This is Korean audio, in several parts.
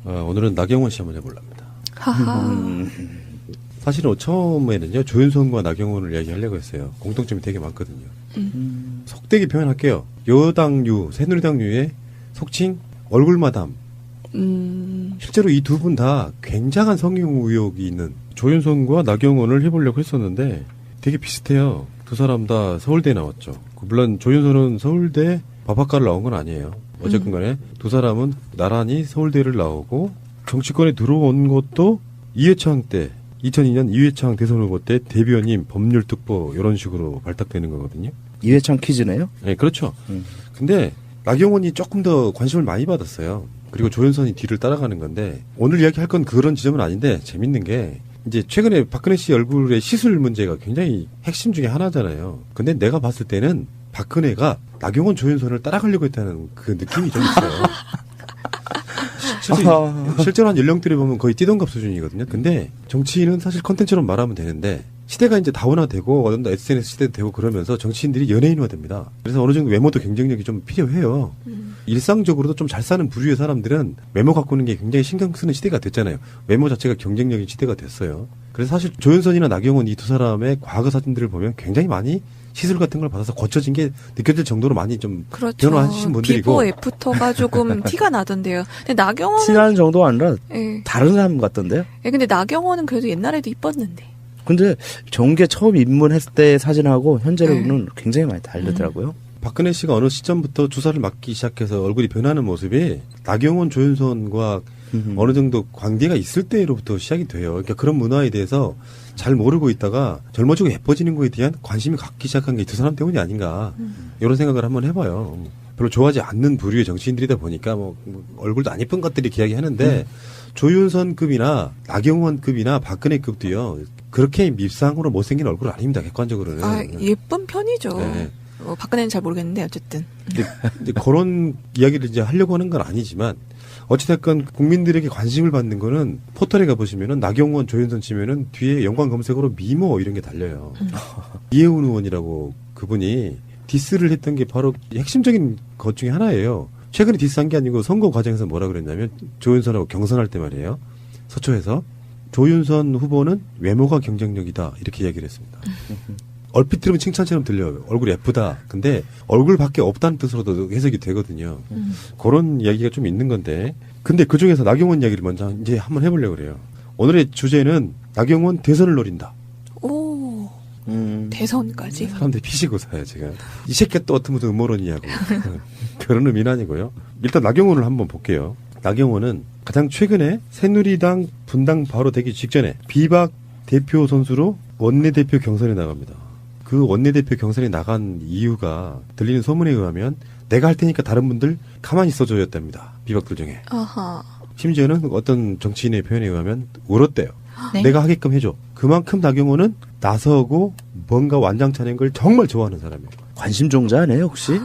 오늘은 나경원 씨 한번 해보려합니다. 하하. 사실은 처음에는요, 조윤선과 나경원을 이야기하려고 했어요. 공통점이 되게 많거든요. 속되게 표현할게요. 여당류, 새누리당류의 속칭 얼굴마담. 실제로 이 두 분 다 굉장한 성형 의혹이 있는 조윤선과 나경원을 해보려고 했었는데 되게 비슷해요. 두 사람 다 서울대에 나왔죠. 물론 조윤선은 서울대 법학과를 나온 건 아니에요. 어쨌든 간에 두 사람은 나란히 서울대를 나오고 정치권에 들어온 것도 이회창 때 2002년 이회창 대선 후보 때 대변인 법률특보 이런 식으로 발탁되는 거거든요. 이회창 퀴즈네요? 네, 그렇죠. 근데 나경원이 조금 더 관심을 많이 받았어요. 그리고 조윤선이 뒤를 따라가는 건데 오늘 이야기할 건 그런 지점은 아닌데 재밌는 게 이제 최근에 박근혜 씨 얼굴의 시술 문제가 굉장히 핵심 중에 하나잖아요. 근데 내가 봤을 때는 박근혜가 나경원 조윤선을 따라가려고 했다는 그 느낌이 좀 있어요. 실제로 한 연령대를 보면 거의 띠동갑 수준이거든요. 근데 정치인은 사실 컨텐츠로 말하면 되는데 시대가 이제 다원화되고 SNS 시대도 되고 그러면서 정치인들이 연예인화됩니다. 그래서 어느 정도 외모도 경쟁력이 좀 필요해요. 일상적으로도 좀 잘 사는 부류의 사람들은 외모 가꾸는 게 굉장히 신경 쓰는 시대가 됐잖아요. 외모 자체가 경쟁력인 시대가 됐어요. 그래서 사실 조윤선이나 나경원 이 두 사람의 과거 사진들을 보면 굉장히 많이 시술 같은 걸 받아서 고쳐진 게 느껴질 정도로 많이 좀 그렇죠. 변화하신 분들이고. 비포 애프터가 조금 티가 나던데요. 근데 나경원은 티나는 정도가 아니라 예. 다른 사람 같던데요? 예, 근데 나경원은 그래도 옛날에도 이뻤는데. 근데 정계 처음 입문했을 때 사진하고 현재로는 굉장히 많이 다르더라고요. 박근혜 씨가 어느 시점부터 주사를 맞기 시작해서 얼굴이 변하는 모습이 나경원, 조윤선과 어느 정도 관계가 있을 때로부터 시작이 돼요. 그러니까 그런 문화에 대해서 잘 모르고 있다가 젊어지고 예뻐지는 거에 대한 관심이 갖기 시작한 게 두 사람 때문이 아닌가. 이런 생각을 한번 해봐요. 별로 좋아하지 않는 부류의 정치인들이다 보니까 뭐 얼굴도 안 예쁜 것들이 이야기하는데 조윤선급이나 나경원급이나 박근혜급도요. 그렇게 밉상으로 못생긴 얼굴은 아닙니다. 객관적으로는. 아, 예쁜 편이죠. 네. 박근혜는 잘 모르겠는데 어쨌든. 근데 그런 이야기를 이제 하려고 하는 건 아니지만 어찌됐건 국민들에게 관심을 받는 거는 포털에 가보시면은 나경원, 조윤선 치면은 뒤에 연관 검색어로 미모 이런 게 달려요. 이혜훈 의원이라고 그분이 디스를 했던 게 바로 핵심적인 것 중에 하나예요. 최근에 디스한 게 아니고 선거 과정에서 뭐라 그랬냐면 조윤선하고 경선할 때 말이에요. 서초에서 조윤선 후보는 외모가 경쟁력이다 이렇게 이야기를 했습니다. 얼핏 들으면 칭찬처럼 들려요. 얼굴이 예쁘다. 근데 얼굴밖에 없다는 뜻으로도 해석이 되거든요. 그런 이야기가 좀 있는 건데 근데 그중에서 나경원 이야기를 먼저 이제 한번 해보려고 그래요. 오늘의 주제는 나경원 대선을 노린다. 오. 대선까지? 사람들이 피시고 사요 지금. 이 새끼가 또 어떤 무슨 음모론이냐고. 그런 의미는 아니고요. 일단 나경원을 한번 볼게요. 나경원은 가장 최근에 새누리당 분당 바로 되기 직전에 비박 대표 선수로 원내대표 경선에 나갑니다. 그 원내대표 경선에 나간 이유가 들리는 소문에 의하면 내가 할 테니까 다른 분들 가만히 있어줘였답니다. 비박들 중에. 아하. 심지어는 어떤 정치인의 표현에 의하면 울었대요. 네. 내가 하게끔 해줘. 그만큼 나경원은 나서고 뭔가 완장차는 걸 정말 좋아하는 사람이에요. 관심종자네요 혹시?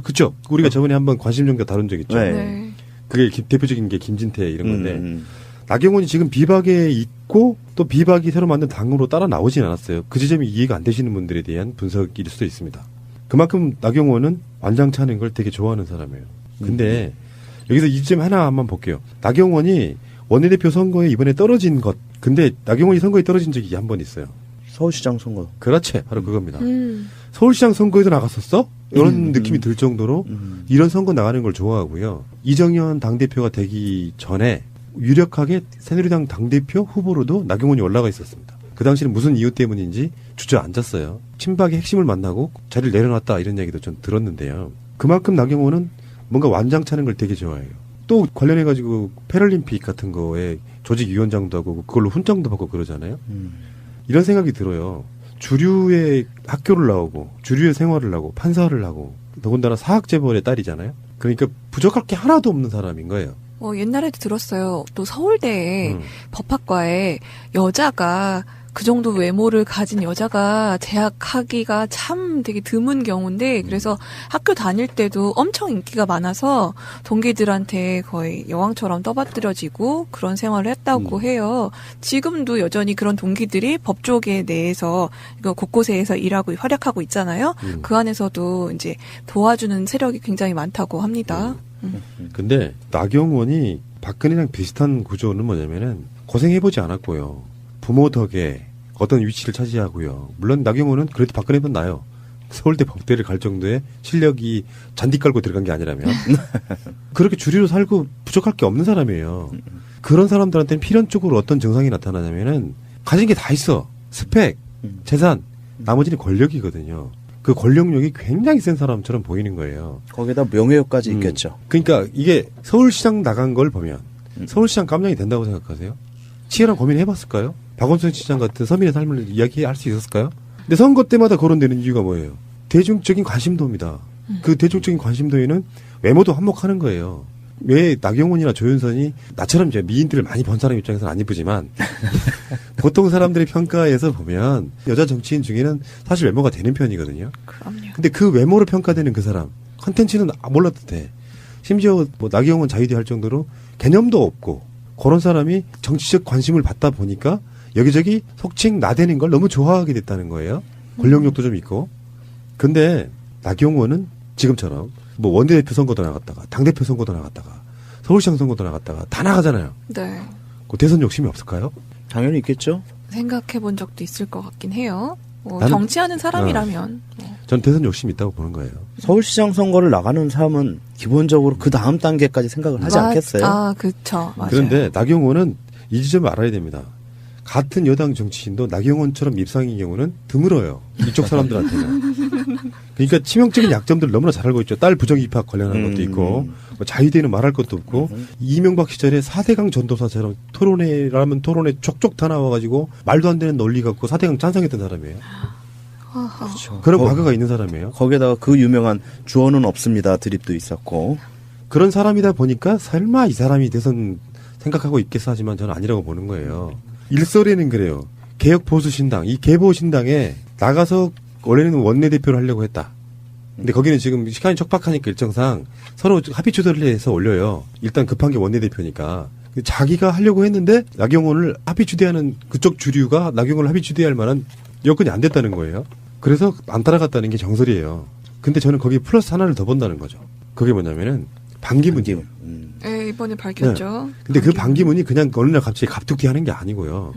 그렇죠. 우리가 저번에 한번 관심종자 다룬 적 있죠. 네. 네. 그게 대표적인 게 김진태 이런 건데 나경원이 지금 비박에 있고 또 비박이 새로 만든 당으로 따라 나오진 않았어요. 그 지점이 이해가 안 되시는 분들에 대한 분석일 수도 있습니다. 그만큼 나경원은 완장차는 걸 되게 좋아하는 사람이에요. 근데 여기서 이 점 하나 한번 볼게요. 나경원이 원내대표 선거에 이번에 떨어진 것. 근데 나경원이 선거에 떨어진 적이 한 번 있어요. 서울시장 선거. 그렇지. 바로 그겁니다. 서울시장 선거에도 나갔었어? 이런 느낌이 들 정도로 이런 선거 나가는 걸 좋아하고요. 이정현 당대표가 되기 전에 유력하게 새누리당 당대표 후보로도 나경원이 올라가 있었습니다. 그 당시는 무슨 이유 때문인지 주저앉았어요. 친박의 핵심을 만나고 자리를 내려놨다 이런 얘기도 좀 들었는데요. 그만큼 나경원은 뭔가 완장차는 걸 되게 좋아해요. 또 관련해가지고 패럴림픽 같은 거에 조직위원장도 하고 그걸로 훈장도 받고 그러잖아요. 이런 생각이 들어요. 주류의 학교를 나오고 주류의 생활을 하고 판사를 하고 더군다나 사학재벌의 딸이잖아요. 그러니까 부족할 게 하나도 없는 사람인 거예요. 옛날에도 들었어요. 또 서울대에 법학과에 여자가 그 정도 외모를 가진 여자가 재학하기가 참 되게 드문 경우인데 그래서 학교 다닐 때도 엄청 인기가 많아서 동기들한테 거의 여왕처럼 떠받들여지고 그런 생활을 했다고 해요. 지금도 여전히 그런 동기들이 법조계 내에서 곳곳에서 일하고 활약하고 있잖아요. 그 안에서도 이제 도와주는 세력이 굉장히 많다고 합니다. 근데 나경원이 박근혜랑 비슷한 구조는 뭐냐면은 고생해보지 않았고요. 부모 덕에 어떤 위치를 차지하고요. 물론 나경원은 그래도 박근혜보다 나아요. 서울대 법대를 갈 정도의 실력이 잔디 깔고 들어간 게 아니라면 그렇게 주류로 살고 부족할 게 없는 사람이에요. 그런 사람들한테는 필연적으로 어떤 증상이 나타나냐면은 가진 게 다 있어. 스펙, 재산, 나머지는 권력이거든요. 그 권력력이 굉장히 센 사람처럼 보이는 거예요. 거기다 명예욕까지 있겠죠. 그러니까 이게 서울시장 나간 걸 보면 서울시장 깜냥이 된다고 생각하세요? 치열한 고민을 해봤을까요? 박원순 시장 같은 서민의 삶을 이야기할 수 있었을까요? 근데 선거 때마다 거론되는 이유가 뭐예요? 대중적인 관심도입니다. 그 대중적인 관심도에는 외모도 한몫하는 거예요. 왜 나경원이나 조윤선이 나처럼 이제 미인들을 많이 본 사람 입장에서는 안 이쁘지만 보통 사람들의 평가에서 보면 여자 정치인 중에는 사실 외모가 되는 편이거든요. 그럼요. 근데 그 외모로 평가되는 그 사람 컨텐츠는 몰라도 돼. 심지어 뭐 나경원 자유대 할 정도로 개념도 없고 그런 사람이 정치적 관심을 받다 보니까 여기저기 속칭 나대는 걸 너무 좋아하게 됐다는 거예요. 권력력도 좀 있고. 근데 나경원은 지금처럼 뭐 원내대표 선거도 나갔다가 당대표 선거도 나갔다가 서울시장 선거도 나갔다가 다 나가잖아요. 네. 그 대선 욕심이 없을까요? 당연히 있겠죠. 생각해 본 적도 있을 것 같긴 해요. 뭐 나는- 정치하는 사람이라면. 전 대선 욕심이 있다고 보는 거예요. 서울시장 선거를 나가는 사람은 기본적으로 그 다음 단계까지 생각을 하지 않겠어요? 아, 그쵸. 맞아요. 그런데 나경원은 이 지점을 알아야 됩니다. 같은 여당 정치인도 나경원처럼 밉상인 경우는 드물어요. 이쪽 사람들한테는. 그러니까 치명적인 약점들을 너무나 잘 알고 있죠. 딸 부정 입학 관련한 것도 있고 뭐 자유대는 말할 것도 없고 이명박 시절에 4대강 전도사처럼 토론회라면 토론회 촉촉 다 나와가지고 말도 안 되는 논리 갖고 4대강 찬성했던 사람이에요. 아하. 그렇죠. 그런 과거가 있는 사람이에요. 거기에다가 그 유명한 주어는 없습니다 드립도 있었고. 그런 사람이다 보니까 설마 이 사람이 대선 생각하고 있겠어 하지만 저는 아니라고 보는 거예요. 일설에는 그래요. 개혁보수신당, 이 개보신당에 나가서 원래는 원내대표를 하려고 했다. 근데 거기는 지금 시간이 촉박하니까 일정상 서로 합의 추대를 해서 올려요. 일단 급한 게 원내대표니까. 자기가 하려고 했는데 나경원을 합의 추대하는 그쪽 주류가 나경원을 합의 추대할 만한 여건이 안 됐다는 거예요. 그래서 안 따라갔다는 게 정설이에요. 근데 저는 거기에 플러스 하나를 더 본다는 거죠. 그게 뭐냐면은 반기문이에요. 네, 이번에 밝혔죠. 근데 그 반기문이 그냥 어느 날 갑자기 갑툭튀 하는 게 아니고요.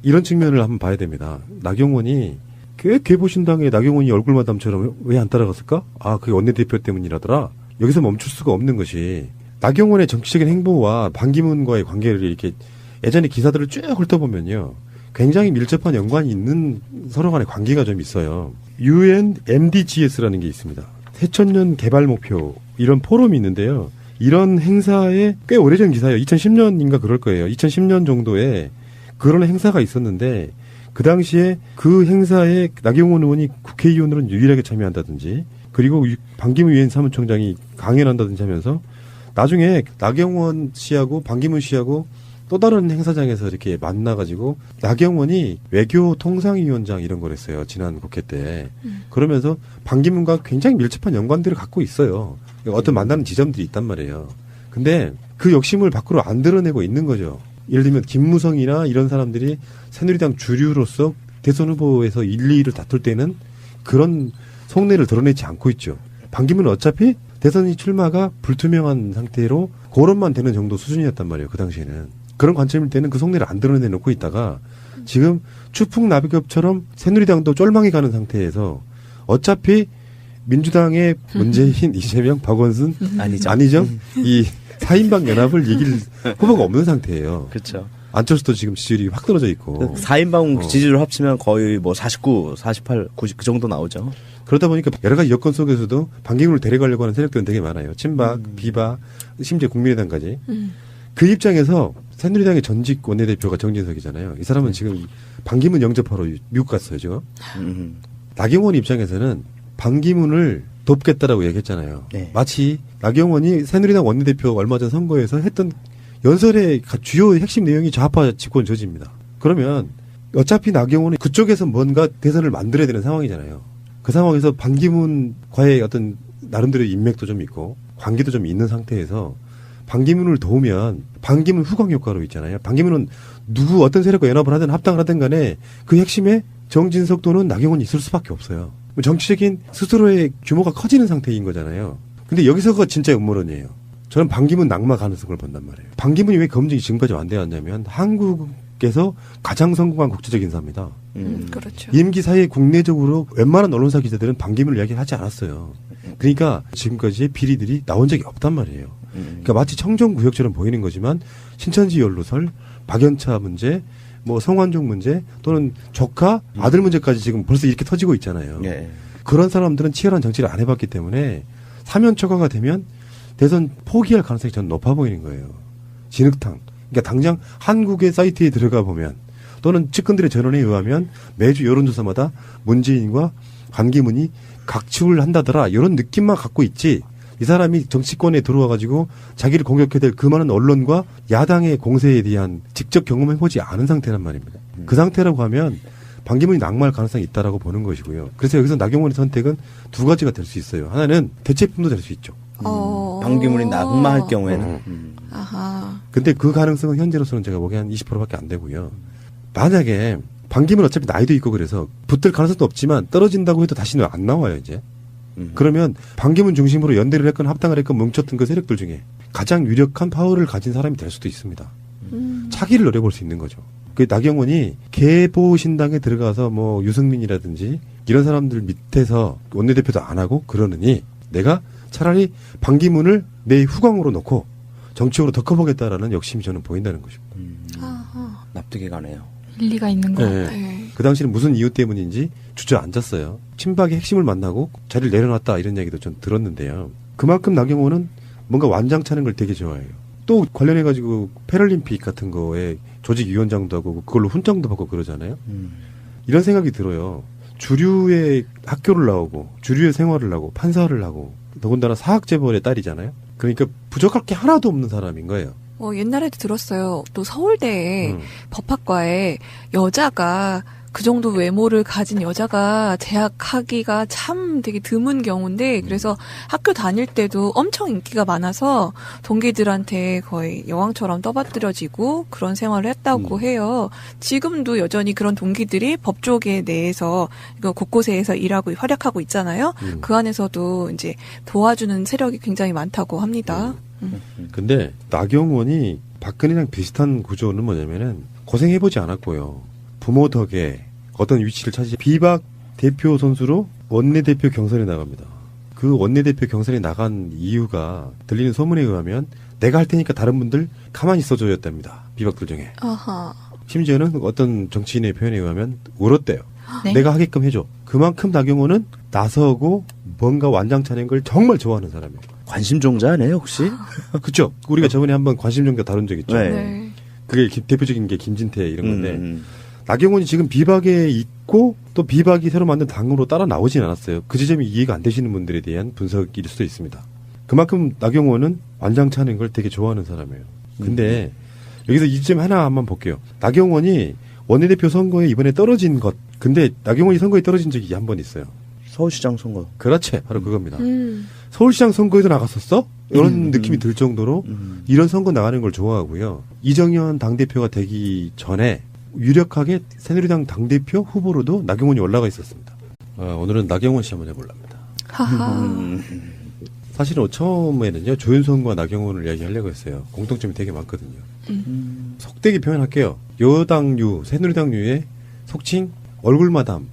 이런 측면을 한번 봐야 됩니다. 나경원이 그 개보신당에 나경원이 얼굴마담처럼 왜 안 따라갔을까? 아, 그게 원내대표 때문이라더라. 여기서 멈출 수가 없는 것이 나경원의 정치적인 행보와 반기문과의 관계를 이렇게 예전에 기사들을 쭉 훑어보면요. 굉장히 밀접한 연관이 있는 서로 간의 관계가 좀 있어요. UN MDGS라는 게 있습니다. 새천년 개발 목표 이런 포럼이 있는데요. 이런 행사에 꽤 오래전 기사예요. 2010년인가 그럴 거예요. 2010년 정도에 그런 행사가 있었는데 그 당시에 그 행사에 나경원 의원이 국회의원으로 유일하게 참여한다든지 그리고 반기문 유엔 사무총장이 강연한다든지 하면서 나중에 나경원 씨하고 반기문 씨하고 또 다른 행사장에서 이렇게 만나가지고 나경원이 외교통상위원장 이런 걸 했어요. 지난 국회 때. 그러면서 반기문과 굉장히 밀접한 연관들을 갖고 있어요. 어떤 만나는 지점들이 있단 말이에요. 근데 그 욕심을 밖으로 안 드러내고 있는 거죠. 예를 들면 김무성이나 이런 사람들이 새누리당 주류로서 대선 후보에서 1, 2위를 다툴 때는 그런 속내를 드러내지 않고 있죠. 반기문은 어차피 대선 출마가 불투명한 상태로 거론만 되는 정도 수준이었단 말이에요. 그 당시에는. 그런 관점일 때는 그 속내를 안 드러내놓고 있다가 지금 추풍나비급처럼 새누리당도 쫄망이 가는 상태에서 어차피 민주당의 문재인, 이재명, 박원순, 안희정 이 4인방 연합을 이길 후보가 없는 상태예요. 그렇죠. 안철수도 지금 지지율이 확 떨어져 있고. 4인방 지지율 합치면 거의 뭐 49, 48, 90 그 정도 나오죠. 그러다 보니까 여러 가지 여건 속에서도 반기문을 데려가려고 하는 세력들은 되게 많아요. 친박, 비박, 심지어 국민의당까지. 그 입장에서 새누리당의 전직 원내대표가 정진석이잖아요. 이 사람은 지금 반기문 영접하러 미국 갔어요, 지금. 나경원 입장에서는 반기문을 돕겠다라고 얘기했잖아요. 네. 마치 나경원이 새누리당 원내대표 얼마 전 선거에서 했던 연설의 주요 핵심 내용이 좌파 집권 저지입니다. 그러면 어차피 나경원은 그쪽에서 뭔가 대선을 만들어야 되는 상황이잖아요. 그 상황에서 반기문과의 어떤 나름대로 인맥도 좀 있고 관계도 좀 있는 상태에서 반기문을 도우면 반기문 후광 효과로 있잖아요. 반기문은 누구 어떤 세력과 연합을 하든 합당을 하든 간에 그 핵심에 정진석 또는 나경원이 있을 수밖에 없어요. 정치적인 스스로의 규모가 커지는 상태인 거잖아요. 근데 여기서가 진짜 음모론이에요. 저는 반기문 낙마 가능성을 본단 말이에요. 반기문이 왜 검증이 지금까지 안 되었냐면 한국에서 가장 성공한 국제적 인사입니다. 그렇죠. 임기 사이에 국내적으로 웬만한 언론사 기자들은 반기문을 이야기를 하지 않았어요. 그러니까 지금까지의 비리들이 나온 적이 없단 말이에요. 그러니까 마치 청정구역처럼 보이는 거지만 신천지 연루설, 박연차 문제, 뭐 성완종 문제 또는 조카 아들 문제까지 지금 벌써 이렇게 터지고 있잖아요. 예. 그런 사람들은 치열한 정치를 안 해봤기 때문에 사면 초과가 되면 대선 포기할 가능성이 저는 높아 보이는 거예요. 진흙탕. 그러니까 당장 한국의 사이트에 들어가 보면 또는 측근들의 전언에 의하면 매주 여론조사마다 문재인과 반기문이 각축을 한다더라 이런 느낌만 갖고 있지 이 사람이 정치권에 들어와가지고 자기를 공격해야 될 그 많은 언론과 야당의 공세에 대한 직접 경험해보지 않은 상태란 말입니다. 그 상태라고 하면 반기문이 낙마할 가능성이 있다라고 보는 것이고요. 그래서 여기서 나경원의 선택은 두 가지가 될 수 있어요. 하나는 대체품도 될 수 있죠. 반기문이 낙마할 경우에는. 아하. 근데 그 가능성은 현재로서는 제가 보기엔 한 20%밖에 안 되고요. 만약에 반기문 어차피 나이도 있고 그래서 붙을 가능성도 없지만 떨어진다고 해도 다시는 안 나와요 이제. 그러면 반기문 중심으로 연대를 했건 합당을 했건 뭉쳤던 그 세력들 중에 가장 유력한 파워를 가진 사람이 될 수도 있습니다. 차기를 노려볼 수 있는 거죠. 그 나경원이 개보신당에 들어가서 뭐 유승민이라든지 이런 사람들 밑에서 원내대표도 안 하고 그러느니 내가 차라리 반기문을 내 후광으로 놓고 정치적으로 더 커보겠다라는 욕심이 저는 보인다는 것입니다. 아하. 납득이 가네요. 일리가 있는 것 네. 같아요. 그 당시는 무슨 이유 때문인지 주저앉았어요. 친박의 핵심을 만나고 자리를 내려놨다 이런 얘기도 좀 들었는데요. 그만큼 나경원은 뭔가 완장차는 걸 되게 좋아해요. 또 관련해가지고 패럴림픽 같은 거에 조직위원장도 하고 그걸로 훈장도 받고 그러잖아요. 이런 생각이 들어요. 주류의 학교를 나오고 주류의 생활을 하고 판사를 하고 더군다나 사학재벌의 딸이잖아요. 그러니까 부족할 게 하나도 없는 사람인 거예요. 옛날에도 들었어요. 또 서울대 법학과에 여자가 그 정도 외모를 가진 여자가 재학하기가 참 되게 드문 경우인데 그래서 학교 다닐 때도 엄청 인기가 많아서 동기들한테 거의 여왕처럼 떠받들여지고 그런 생활을 했다고 해요. 지금도 여전히 그런 동기들이 법조계 내에서 곳곳에서 일하고 활약하고 있잖아요. 그 안에서도 이제 도와주는 세력이 굉장히 많다고 합니다. 근데 나경원이 박근혜랑 비슷한 구조는 뭐냐면은 고생해보지 않았고요. 부모 덕에 어떤 위치를 차지 비박 대표 선수로 원내대표 경선에 나갑니다. 그 원내대표 경선에 나간 이유가 들리는 소문에 의하면 내가 할 테니까 다른 분들 가만히 있어줘였답니다. 비박들 중에. 아하. 심지어는 어떤 정치인의 표현에 의하면 울었대요. 네? 내가 하게끔 해줘. 그만큼 나경원은 나서고 뭔가 완장차는 걸 정말 좋아하는 사람이에요. 관심종자네요, 혹시? 그쵸? 우리가 저번에 한번 관심종자 다룬 적 있죠. 네. 네. 그게 대표적인 게 김진태 이런 건데 나경원이 지금 비박에 있고 또 비박이 새로 만든 당으로 따라 나오진 않았어요. 그 지점이 이해가 안 되시는 분들에 대한 분석일 수도 있습니다. 그만큼 나경원은 완장차는 걸 되게 좋아하는 사람이에요. 근데 여기서 이 점 하나 한번 볼게요. 나경원이 원내대표 선거에 이번에 떨어진 것. 근데 나경원이 선거에 떨어진 적이 한 번 있어요. 서울시장 선거. 그렇지. 바로 그겁니다. 서울시장 선거에도 나갔었어? 이런 느낌이 들 정도로 이런 선거 나가는 걸 좋아하고요. 이정현 당대표가 되기 전에 유력하게 새누리당 당대표 후보로도 나경원이 올라가 있었습니다. 오늘은 나경원 씨 한번 해보랍니다. 하하. 사실은 처음에는요. 조윤선과 나경원을 이야기하려고 했어요. 공통점이 되게 많거든요. 속되게 표현할게요. 여당류, 새누리당류의 속칭 얼굴마담.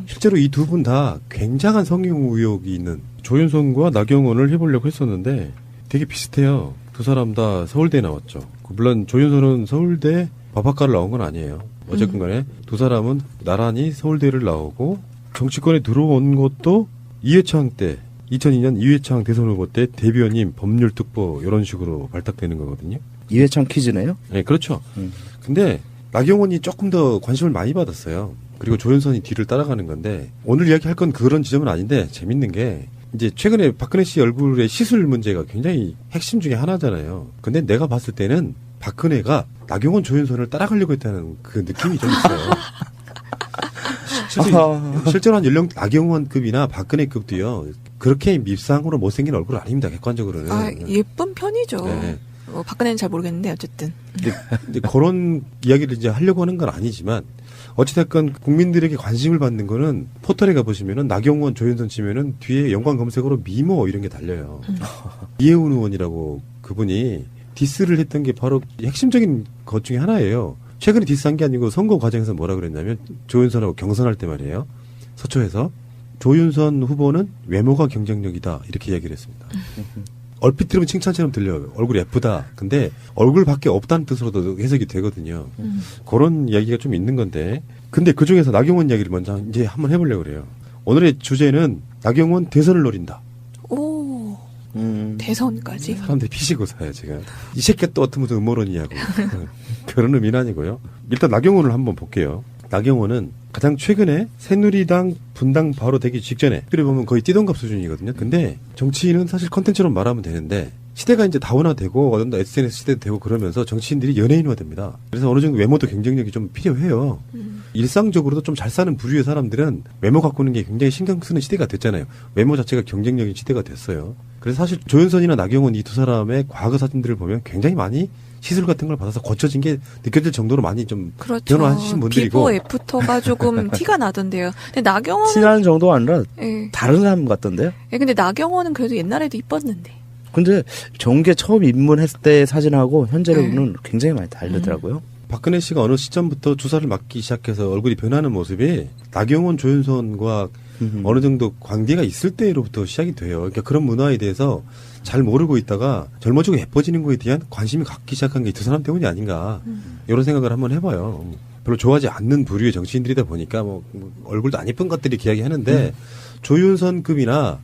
실제로 이 두 분 다 굉장한 성형 의혹이 있는 조윤선과 나경원을 해보려고 했었는데 되게 비슷해요. 두 사람 다 서울대에 나왔죠. 물론 조윤선은 서울대 법학과를 나온 건 아니에요. 어쨌든 간에 두 사람은 나란히 서울대를 나오고 정치권에 들어온 것도 이회창 때 2002년 이회창 대선 후보 때 대변인 법률특보 이런 식으로 발탁되는 거거든요. 이회창 퀴즈네요? 네, 그렇죠. 근데 나경원이 조금 더 관심을 많이 받았어요. 그리고 조윤선이 뒤를 따라가는 건데 오늘 이야기할 건 그런 지점은 아닌데 재밌는 게 이제 최근에 박근혜 씨 얼굴의 시술 문제가 굉장히 핵심 중에 하나잖아요. 근데 내가 봤을 때는 박근혜가 나경원 조윤선을 따라가려고 했다는 그 느낌이 좀 있어요. 실제로 한 연령 나경원급이나 박근혜급도요. 그렇게 밉상으로 못생긴 얼굴 아닙니다. 객관적으로는. 예쁜 편이죠. 네. 박근혜는 잘 모르겠는데 어쨌든. 이제 그런 이야기를 이제 하려고 하는 건 아니지만 어찌됐건 국민들에게 관심을 받는 거는 포털에 가보시면은 나경원, 조윤선 치면은 뒤에 연관 검색어로 미모 이런 게 달려요. 이혜훈 의원이라고 그분이 디스를 했던 게 바로 핵심적인 것 중에 하나예요. 최근에 디스한 게 아니고 선거 과정에서 뭐라 그랬냐면 조윤선하고 경선할 때 말이에요. 서초에서 조윤선 후보는 외모가 경쟁력이다 이렇게 이야기를 했습니다. 얼핏 들으면 칭찬처럼 들려요. 얼굴이 예쁘다. 근데 얼굴밖에 없다는 뜻으로도 해석이 되거든요. 그런 이야기가 좀 있는 건데 근데 그중에서 나경원 이야기를 먼저 이제 한번 해보려고 그래요. 오늘의 주제는 나경원 대선을 노린다. 오. 대선까지. 사람들이 피시고 사요 지금. 이 새끼가 또 어떤 무슨 음모론이냐고. 그런 의미는 아니고요. 일단 나경원을 한번 볼게요. 나경원은 가장 최근에 새누리당 분당 바로 되기 직전에 그래 보면 거의 띠동갑 수준이거든요. 근데 정치인은 사실 컨텐츠로 말하면 되는데 시대가 이제 다원화되고 SNS 시대도 되고 그러면서 정치인들이 연예인화됩니다. 그래서 어느 정도 외모도 경쟁력이 좀 필요해요. 일상적으로도 좀 잘 사는 부류의 사람들은 외모 가꾸는 게 굉장히 신경 쓰는 시대가 됐잖아요. 외모 자체가 경쟁력인 시대가 됐어요. 그래서 사실 조윤선이나 나경원 이 두 사람의 과거 사진들을 보면 굉장히 많이 시술 같은 걸 받아서 고쳐진 게 느껴질 정도로 많이 좀 그렇죠. 변화하신 분들이고 비포 애프터가 조금 티가 나던데요. 근데 나경원은 친한 정도가 아니라 예. 다른 사람 같던데요? 예, 근데 나경원은 그래도 옛날에도 이뻤는데. 근데 정계 처음 입문했을 때 사진하고 현재로는 굉장히 많이 다르더라고요. 박근혜 씨가 어느 시점부터 주사를 맞기 시작해서 얼굴이 변하는 모습이 나경원, 조윤선과 어느 정도 관계가 있을 때로부터 시작이 돼요. 그러니까 그런 문화에 대해서 잘 모르고 있다가 젊어지고 예뻐지는 거에 대한 관심이 갖기 시작한 게 두 사람 때문이 아닌가 이런 생각을 한번 해봐요. 별로 좋아하지 않는 부류의 정치인들이다 보니까 뭐 얼굴도 안 예쁜 것들이 이야기하는데 조윤선급이나